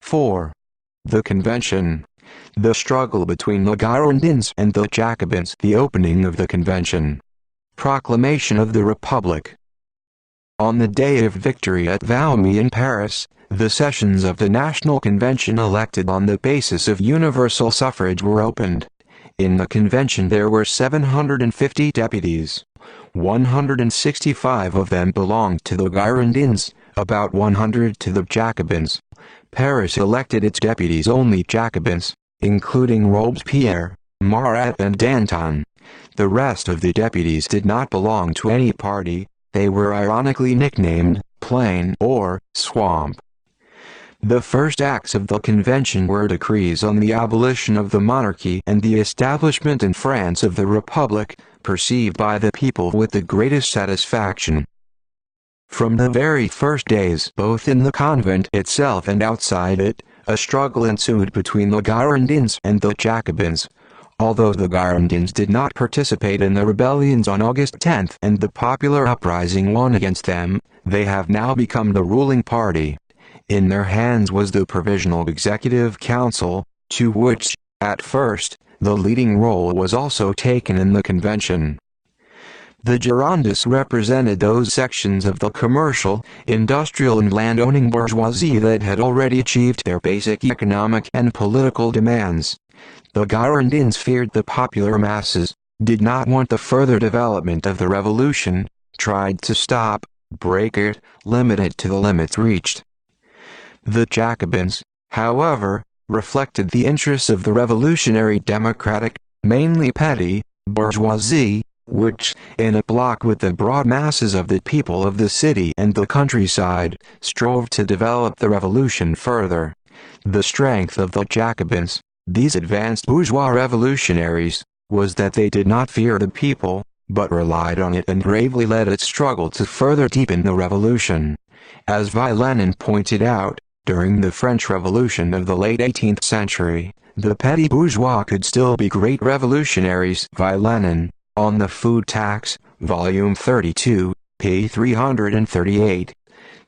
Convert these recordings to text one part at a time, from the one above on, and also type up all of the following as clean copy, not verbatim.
4. The Convention. The struggle between the Girondins and the Jacobins. The opening of the Convention. Proclamation of the Republic. On the day of victory at Valmy in Paris, the sessions of the National Convention elected on the basis of universal suffrage were opened. In the convention there were 750 deputies. 165 of them belonged to the Girondins, about 100 to the Jacobins. Paris elected its deputies only Jacobins, including Robespierre, Marat and Danton. The rest of the deputies did not belong to any party. They were ironically nicknamed Plain or Swamp. The first acts of the convention were decrees on the abolition of the monarchy and the establishment in France of the Republic, perceived by the people with the greatest satisfaction. From the very first days, both in the convent itself and outside it, a struggle ensued between the Girondins and the Jacobins. Although the Girondins did not participate in the rebellions on August 10 and the popular uprising won against them, they have now become the ruling party. In their hands was the Provisional Executive Council, to which, at first, the leading role was also taken in the convention. The Girondists represented those sections of the commercial, industrial and landowning bourgeoisie that had already achieved their basic economic and political demands. The Girondins feared the popular masses, did not want the further development of the revolution, tried to stop, break it, limit it to the limits reached. The Jacobins, however, reflected the interests of the revolutionary democratic, mainly petty, bourgeoisie, which, in a bloc with the broad masses of the people of the city and the countryside, strove to develop the revolution further. The strength of the Jacobins, these advanced bourgeois revolutionaries, was that they did not fear the people, but relied on it and bravely led its struggle to further deepen the revolution. As Lenin pointed out, during the French Revolution of the late 18th century, the petty bourgeois could still be great revolutionaries. Lenin, on the Food Tax, Volume 32, p. 338.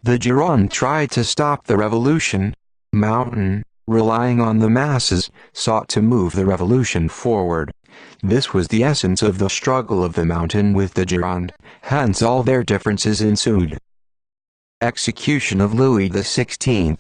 The Gironde tried to stop the revolution. Mountain, relying on the masses, sought to move the revolution forward. This was the essence of the struggle of the Mountain with the Gironde, hence all their differences ensued. Execution of Louis XVI.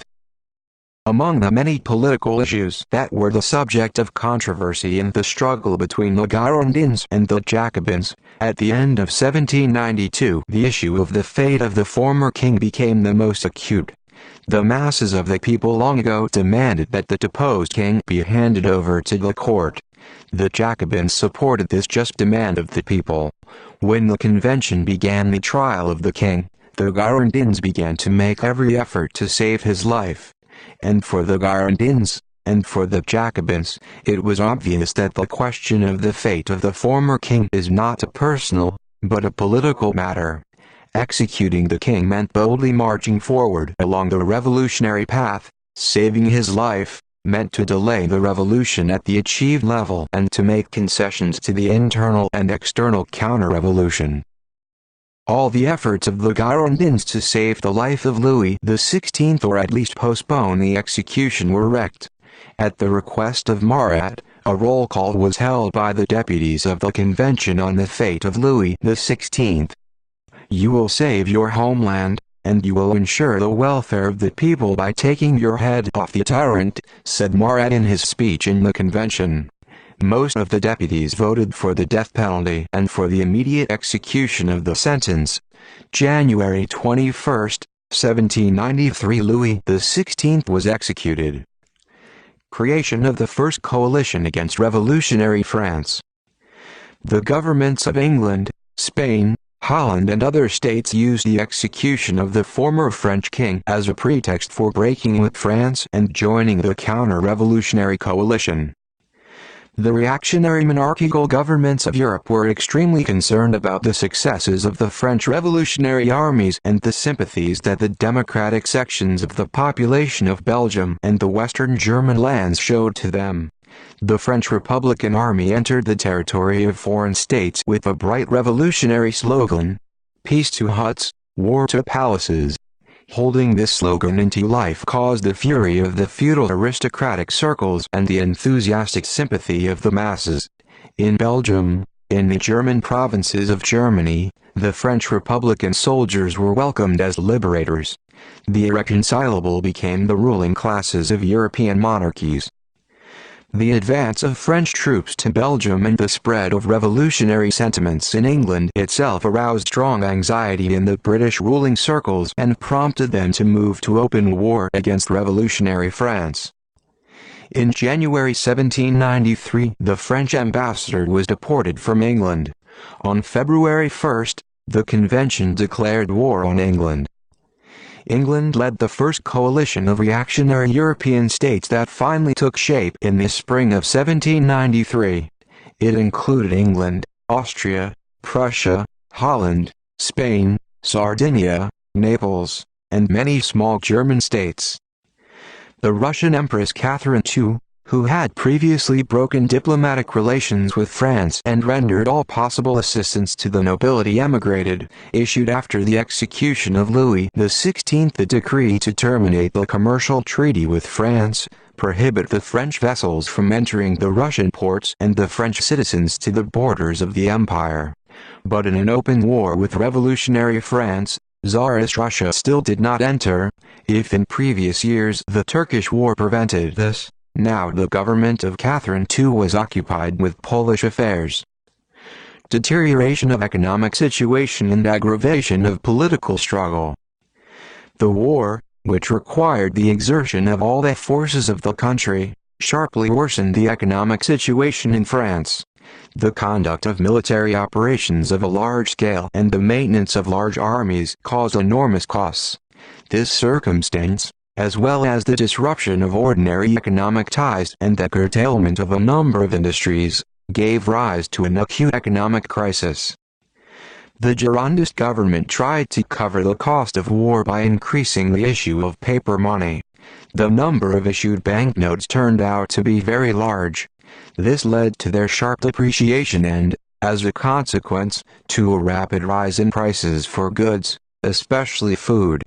Among the many political issues that were the subject of controversy in the struggle between the Girondins and the Jacobins, at the end of 1792 the issue of the fate of the former king became the most acute. The masses of the people long ago demanded that the deposed king be handed over to the court. The Jacobins supported this just demand of the people. When the convention began the trial of the king, the Girondins began to make every effort to save his life. And for the Girondins, and for the Jacobins, it was obvious that the question of the fate of the former king is not a personal, but a political matter. Executing the king meant boldly marching forward along the revolutionary path. Saving his life meant to delay the revolution at the achieved level and to make concessions to the internal and external counter-revolution. All the efforts of the Girondins to save the life of Louis XVI or at least postpone the execution were wrecked. At the request of Marat, a roll call was held by the deputies of the convention on the fate of Louis XVI. "You will save your homeland, and you will ensure the welfare of the people by taking your head off the tyrant," said Marat in his speech in the convention. Most of the deputies voted for the death penalty and for the immediate execution of the sentence. January 21, 1793 Louis XVI was executed. Creation of the first coalition against revolutionary France. The governments of England, Spain, Holland and other states used the execution of the former French king as a pretext for breaking with France and joining the counter-revolutionary coalition. The reactionary monarchical governments of Europe were extremely concerned about the successes of the French revolutionary armies and the sympathies that the democratic sections of the population of Belgium and the Western German lands showed to them. The French Republican Army entered the territory of foreign states with a bright revolutionary slogan, "Peace to huts, war to palaces." Holding this slogan into life caused the fury of the feudal aristocratic circles and the enthusiastic sympathy of the masses. In Belgium, in the German provinces of Germany, the French Republican soldiers were welcomed as liberators. The irreconcilable became the ruling classes of European monarchies. The advance of French troops to Belgium and the spread of revolutionary sentiments in England itself aroused strong anxiety in the British ruling circles and prompted them to move to open war against revolutionary France. In January 1793, the French ambassador was deported from England. On February 1, the convention declared war on England. England led the first coalition of reactionary European states that finally took shape in the spring of 1793. It included England, Austria, Prussia, Holland, Spain, Sardinia, Naples, and many small German states. The Russian Empress Catherine II, who had previously broken diplomatic relations with France and rendered all possible assistance to the nobility, emigrated, issued after the execution of Louis XVI the decree to terminate the commercial treaty with France, prohibit the French vessels from entering the Russian ports and the French citizens to the borders of the empire. But in an open war with revolutionary France, Tsarist Russia still did not enter. If in previous years the Turkish War prevented this, now the government of Catherine II was occupied with Polish affairs. Deterioration of economic situation and aggravation of political struggle. The war, which required the exertion of all the forces of the country, sharply worsened the economic situation in France. The conduct of military operations of a large scale and the maintenance of large armies caused enormous costs. This circumstance, as well as the disruption of ordinary economic ties and the curtailment of a number of industries, gave rise to an acute economic crisis. The Girondist government tried to cover the cost of war by increasing the issue of paper money. The number of issued banknotes turned out to be very large. This led to their sharp depreciation and, as a consequence, to a rapid rise in prices for goods, especially food.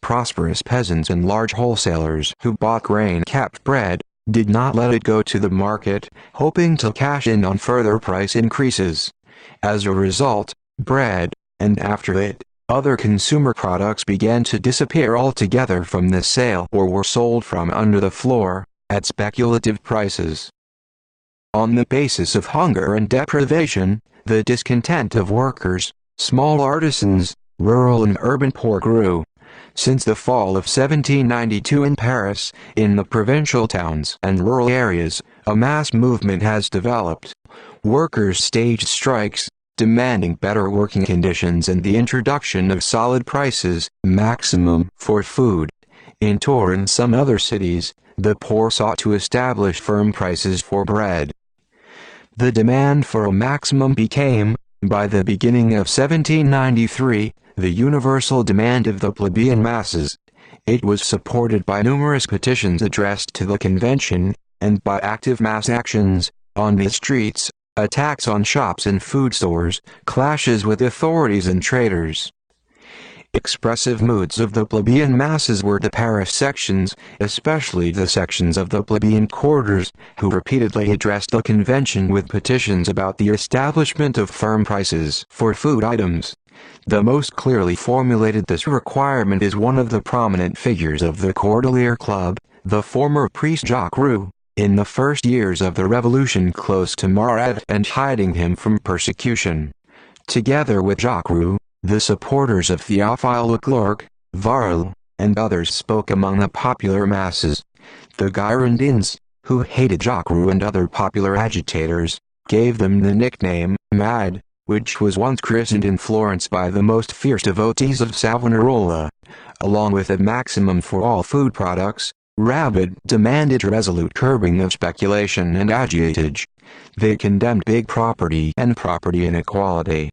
Prosperous peasants and large wholesalers who bought grain-capped bread did not let it go to the market, hoping to cash in on further price increases. As a result, bread, and after it, other consumer products began to disappear altogether from the sale or were sold from under the floor, at speculative prices. On the basis of hunger and deprivation, the discontent of workers, small artisans, rural and urban poor grew. Since the fall of 1792 in Paris, in the provincial towns and rural areas, a mass movement has developed. Workers staged strikes, demanding better working conditions and the introduction of solid prices, maximum, for food. In Tours and some other cities, the poor sought to establish firm prices for bread. The demand for a maximum became, by the beginning of 1793, the universal demand of the plebeian masses. It was supported by numerous petitions addressed to the convention, and by active mass actions, on the streets, attacks on shops and food stores, clashes with authorities and traders. Expressive moods of the plebeian masses were the Paris sections, especially the sections of the plebeian quarters, who repeatedly addressed the convention with petitions about the establishment of firm prices for food items. The most clearly formulated this requirement is one of the prominent figures of the Cordelier Club, the former priest Jacques Roux, in the first years of the revolution close to Marat and hiding him from persecution. Together with Jacques Roux, the supporters of Théophile Leclerc, Varl, and others spoke among the popular masses. The Girondins, who hated Jacques Roux and other popular agitators, gave them the nickname Mad, which was once christened in Florence by the most fierce devotees of Savonarola. Along with a maximum for all food products, Rabid demanded resolute curbing of speculation and agiotage. They condemned big property and property inequality.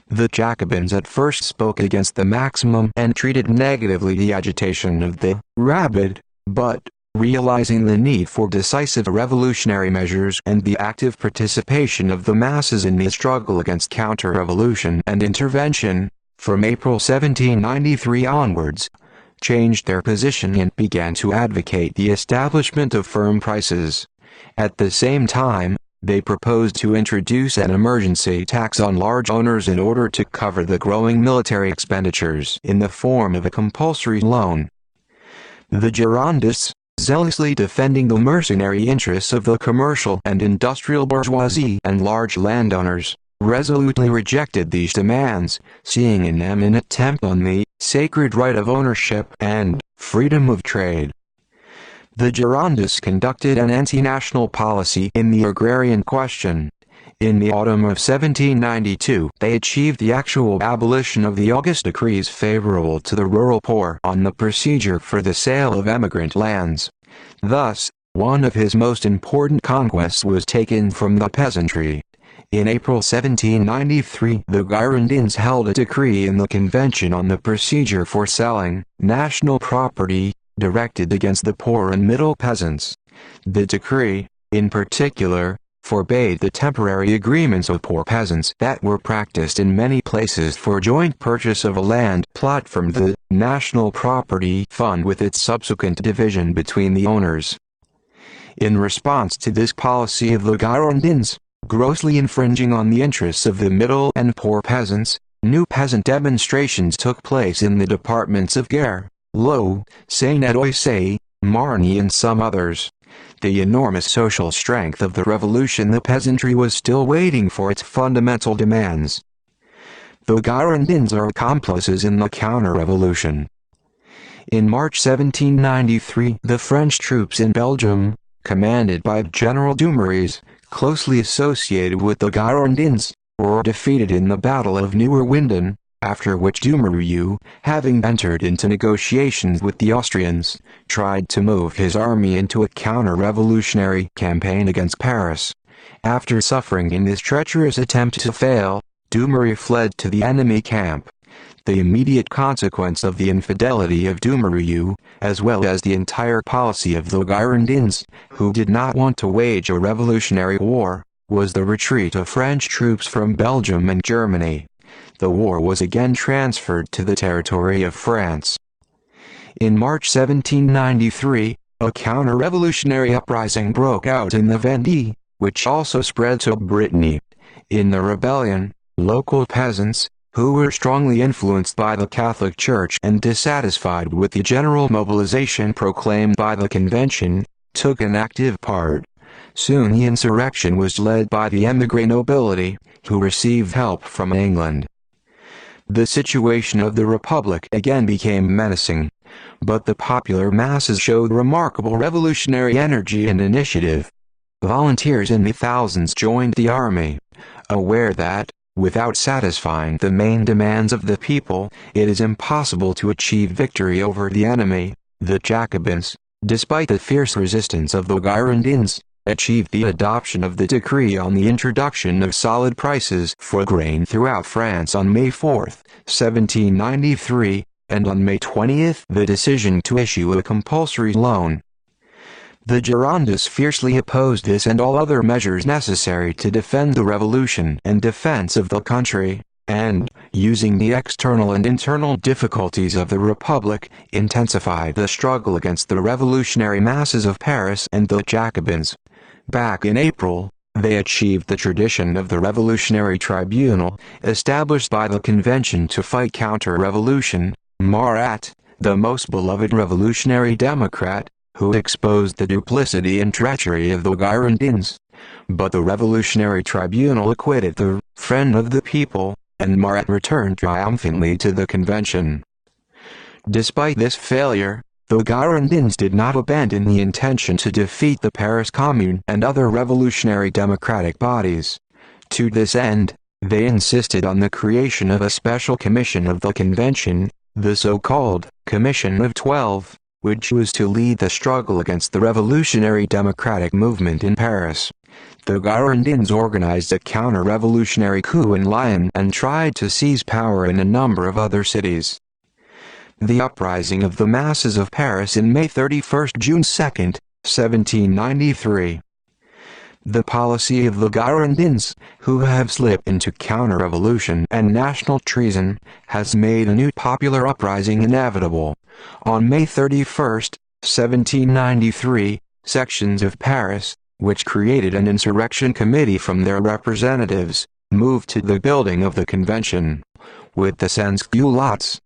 The Jacobins at first spoke against the maximum and treated negatively the agitation of the rabid, but, realizing the need for decisive revolutionary measures and the active participation of the masses in the struggle against counter-revolution and intervention, from April 1793 onwards, changed their position and began to advocate the establishment of firm prices. At the same time, they proposed to introduce an emergency tax on large owners in order to cover the growing military expenditures in the form of a compulsory loan. The Girondists, zealously defending the mercenary interests of the commercial and industrial bourgeoisie and large landowners, resolutely rejected these demands, seeing in them an attempt on the sacred right of ownership and freedom of trade. The Girondists conducted an anti-national policy in the agrarian question. In the autumn of 1792, they achieved the actual abolition of the August decrees favorable to the rural poor on the procedure for the sale of emigrant lands. Thus, one of his most important conquests was taken from the peasantry. In April 1793, the Girondins held a decree in the convention on the procedure for selling national property, directed against the poor and middle peasants. The decree, in particular, forbade the temporary agreements of poor peasants that were practiced in many places for joint purchase of a land plot from the National Property Fund with its subsequent division between the owners. In response to this policy of the Girondins, grossly infringing on the interests of the middle and poor peasants, new peasant demonstrations took place in the departments of Gers, Lot, Seine-et-Oise, Marne and some others. The enormous social strength of the revolution, the peasantry was still waiting for its fundamental demands. The Girondins are accomplices in the counter-revolution. In March 1793, the French troops in Belgium, commanded by General Dumouriez, closely associated with the Girondins, were defeated in the Battle of Neuerwinden, after which Dumouriez, having entered into negotiations with the Austrians, tried to move his army into a counter-revolutionary campaign against Paris. After suffering in this treacherous attempt to fail, Dumouriez fled to the enemy camp. The immediate consequence of the infidelity of Dumouriez, as well as the entire policy of the Girondins, who did not want to wage a revolutionary war, was the retreat of French troops from Belgium and Germany. The war was again transferred to the territory of France. In March 1793, a counter-revolutionary uprising broke out in the Vendée, which also spread to Brittany. In the rebellion, local peasants, who were strongly influenced by the Catholic Church and dissatisfied with the general mobilization proclaimed by the convention, took an active part. Soon the insurrection was led by the émigré nobility, who received help from England. The situation of the Republic again became menacing, but the popular masses showed remarkable revolutionary energy and initiative. Volunteers in the thousands joined the army, aware that, without satisfying the main demands of the people, it is impossible to achieve victory over the enemy. The Jacobins, despite the fierce resistance of the Girondins, achieved the adoption of the decree on the introduction of solid prices for grain throughout France on May 4, 1793, and on May 20 the decision to issue a compulsory loan. The Girondists fiercely opposed this and all other measures necessary to defend the revolution and defense of the country, and, using the external and internal difficulties of the Republic, intensified the struggle against the revolutionary masses of Paris and the Jacobins. Back in April, they achieved the tradition of the Revolutionary Tribunal, established by the Convention to fight counter-revolution. Marat, the most beloved revolutionary democrat, who exposed the duplicity and treachery of the Girondins. But the Revolutionary Tribunal acquitted the friend of the people, and Marat returned triumphantly to the Convention. Despite this failure, the Girondins did not abandon the intention to defeat the Paris Commune and other revolutionary democratic bodies. To this end, they insisted on the creation of a special commission of the Convention, the so-called Commission of 12, which was to lead the struggle against the revolutionary democratic movement in Paris. The Girondins organized a counter-revolutionary coup in Lyon and tried to seize power in a number of other cities. The uprising of the masses of Paris in May 31, June 2, 1793. The policy of the Girondins, who have slipped into counter-revolution and national treason, has made a new popular uprising inevitable. On May 31, 1793, sections of Paris, which created an insurrection committee from their representatives, moved to the building of the convention. With the sans-culottes,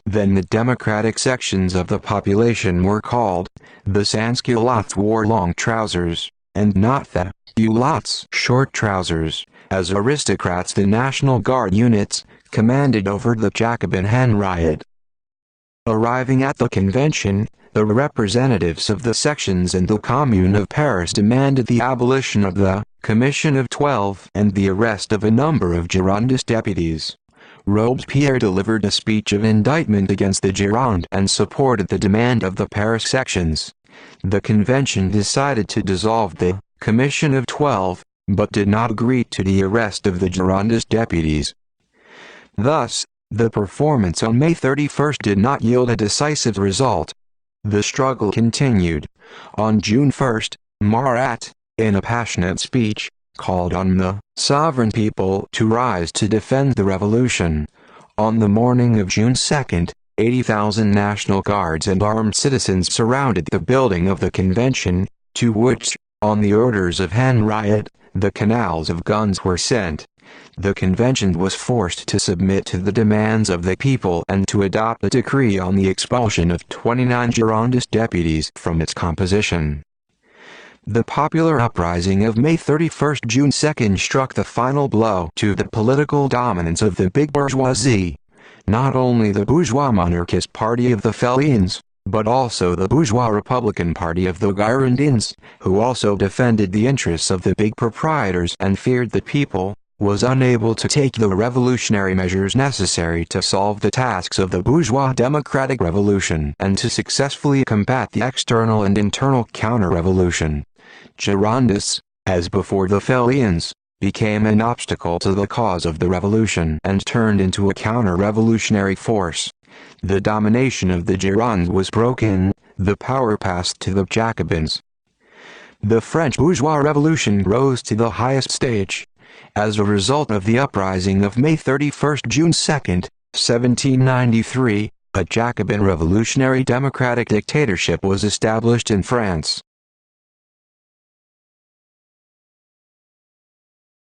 then the democratic sections of the population were called. The sans-culottes wore long trousers, and not the culottes short trousers. As aristocrats, the National Guard units commanded over the Jacobin hen riot. Arriving at the convention, the representatives of the sections and the Commune of Paris demanded the abolition of the Commission of 12 and the arrest of a number of Girondist deputies. Robespierre delivered a speech of indictment against the Gironde and supported the demand of the Paris sections. The convention decided to dissolve the Commission of 12, but did not agree to the arrest of the Girondist deputies. Thus, the performance on May 31 did not yield a decisive result. The struggle continued. On June 1, Marat, in a passionate speech, called on the sovereign people to rise to defend the revolution. On the morning of June 2, 80,000 National Guards and armed citizens surrounded the building of the convention, to which, on the orders of Henriot, the canals of guns were sent. The convention was forced to submit to the demands of the people and to adopt a decree on the expulsion of 29 Girondist deputies from its composition. The popular uprising of May 31, June 2 struck the final blow to the political dominance of the big bourgeoisie. Not only the bourgeois monarchist party of the Feuillants, but also the bourgeois Republican party of the Girondins, who also defended the interests of the big proprietors and feared the people, was unable to take the revolutionary measures necessary to solve the tasks of the bourgeois democratic revolution and to successfully combat the external and internal counter-revolution. Girondists, as before the Feuillants, became an obstacle to the cause of the revolution and turned into a counter-revolutionary force. The domination of the Gironde was broken, the power passed to the Jacobins. The French bourgeois revolution rose to the highest stage. As a result of the uprising of May 31, June 2, 1793, a Jacobin revolutionary democratic dictatorship was established in France.